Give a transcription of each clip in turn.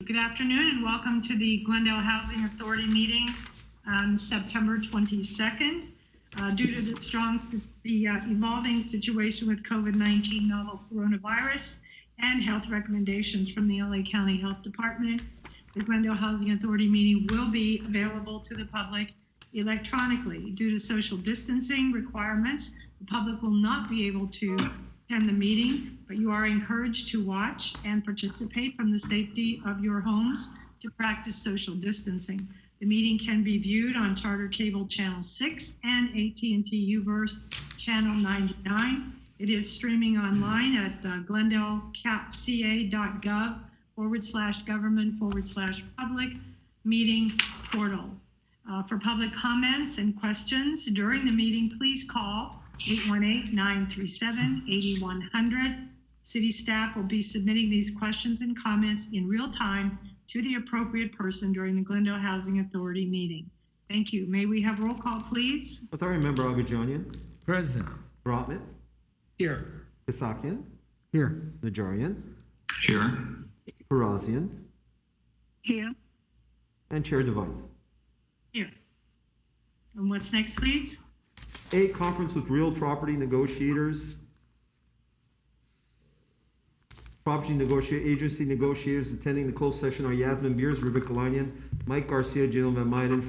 Good afternoon and welcome to the Glendale Housing Authority meeting on September 22nd. Due to the evolving situation with COVID-19 novel coronavirus and health recommendations from the LA County Health Department, the Glendale Housing Authority meeting will be available to the public electronically. Due to social distancing requirements, the public will not be able to attend the meeting, but you are encouraged to watch and participate from the safety of your homes to practice social distancing. The meeting can be viewed on Charter Cable Channel 6 and AT&T Uverse Channel 99. It is streaming online at glendaleca.gov/government/public meeting portal. For public comments and questions during the meeting, please call 818-937-8100. City staff will be submitting these questions and comments in real time to the appropriate person during the Glendale Housing Authority meeting. Thank you. May we have roll call, please? Authority Member Agajanian. Present. Brotman. Here. Kasakian. Here. Najarian. Here. Parazian. Here. And Chair Devine. Here. And what's next, please? A, conference with real property negotiators. Agency negotiators attending the closed session are Yasmin Beers, Rebecca Lanyan, Mike Garcia, Jalen Van Meiden,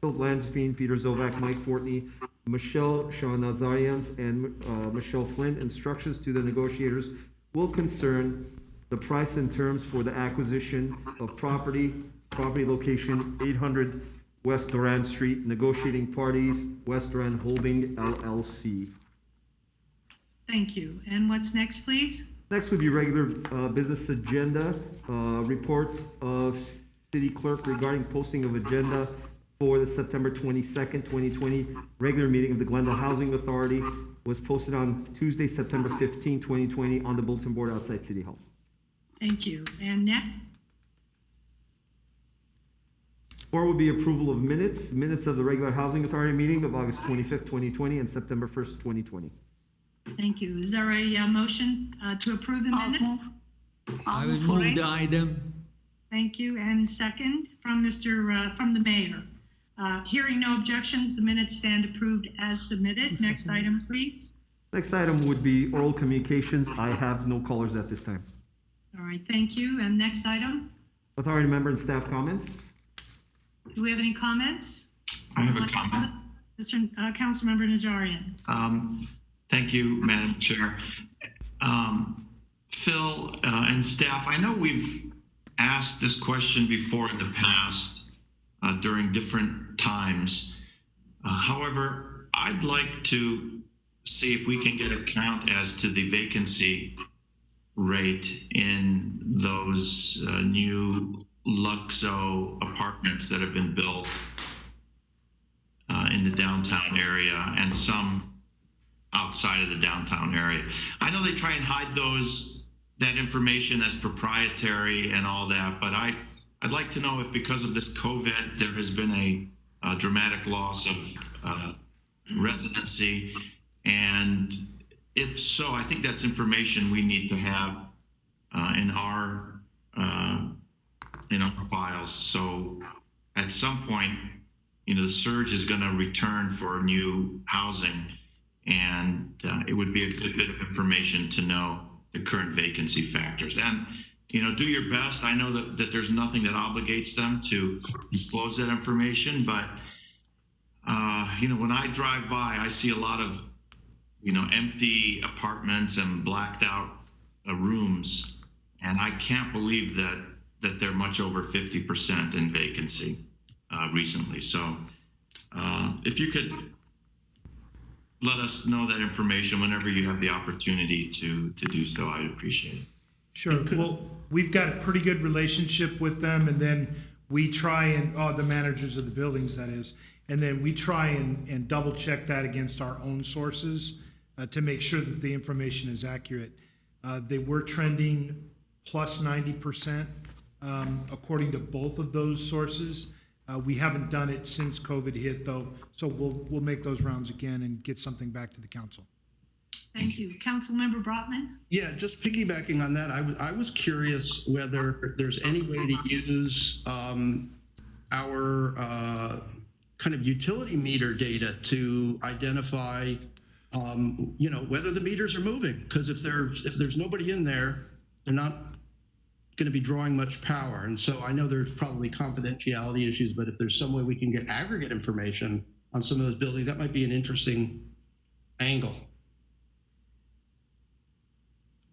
Phil Lansfeen, Peter Zovak, Mike Fortney, Michelle Shahnazarians, and Michelle Flynn. Instructions to the negotiators will concern the price and terms for the acquisition of property location 800 West Durand Street, negotiating parties, West Durand Holding LLC. Thank you. And what's next, please? Next would be regular business agenda, report of city clerk regarding posting of agenda for the September 22nd, 2020 regular meeting of the Glendale Housing Authority was posted on Tuesday, September 15, 2020 on the bulletin board outside City Hall. Thank you. And next? 4 would be approval of minutes of the regular Housing Authority meeting of August 25th, 2020 and September 1st, 2020. Thank you. Is there a motion to approve the minute? I would move the item. Thank you. And second from from the mayor. Hearing no objections, the minutes stand approved as submitted. Next item, please. Next item would be oral communications. I have no callers at this time. All right, thank you. And next item? Authority member and staff comments. Do we have any comments? I have a comment. Mr. Councilmember Najarian. Thank you, Madam Chair. Phil and staff, I know we've asked this question before in the past during different times. However, I'd like to see if we can get a count as to the vacancy rate in those new Luxo apartments that have been built in the downtown area and some outside of the downtown area. I know they try and hide that information as proprietary and all that, but I'd like to know if because of this COVID, there has been a dramatic loss of residency, and if so, I think that's information we need to have in our files. So at some point, the surge is going to return for new housing, and it would be a good bit of information to know the current vacancy factors. And do your best. I know that there's nothing that obligates them to disclose that information, but when I drive by, I see a lot of empty apartments and blacked out rooms, and I can't believe that they're much over 50% in vacancy recently. So if you could let us know that information whenever you have the opportunity to do so, I'd appreciate it. Sure. Well, we've got a pretty good relationship with them, and then we try and, the managers of the buildings, that is, and then we try and double check that against our own sources to make sure that the information is accurate. They were trending plus 90%, according to both of those sources. We haven't done it since COVID hit, though, so we'll make those rounds again and get something back to the council. Thank you. Councilmember Brotman? Yeah, just piggybacking on that, I was curious whether there's any way to use our kind of utility meter data to identify, whether the meters are moving. Because if there's nobody in there, they're not going to be drawing much power. And so I know there's probably confidentiality issues, but if there's some way we can get aggregate information on some of those buildings, that might be an interesting angle.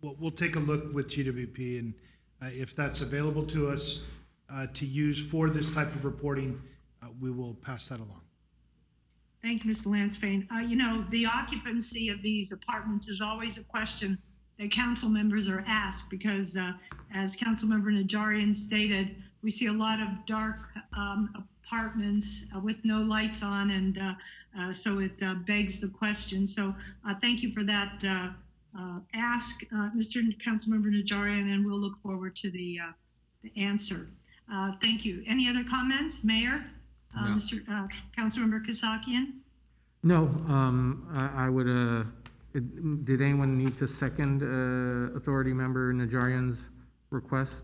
We'll take a look with GWP, and if that's available to us to use for this type of reporting, we will pass that along. Thank you, Mr. Lansfane. The occupancy of these apartments is always a question that council members are asked because, as Councilmember Najarian stated, we see a lot of dark apartments with no lights on, and so it begs the question. So thank you for that ask, Mr. Councilmember Najarian, and we'll look forward to the answer. Thank you. Any other comments, Mayor? No. Mr. Councilmember Kasakian? No, I would, did anyone need to second Authority Member Najarian's request?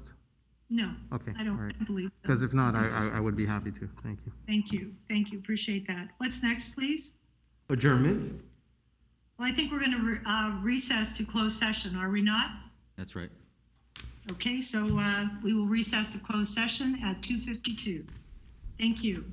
No. Okay, I all don't right. believe so. Because if not, I would be happy to. Thank you. Thank you. Thank you. Appreciate that. What's next, please? Adjournment? Well, I think we're going to recess to closed session, are we not? That's right. Okay, so we will recess to closed session at 2:52. Thank you.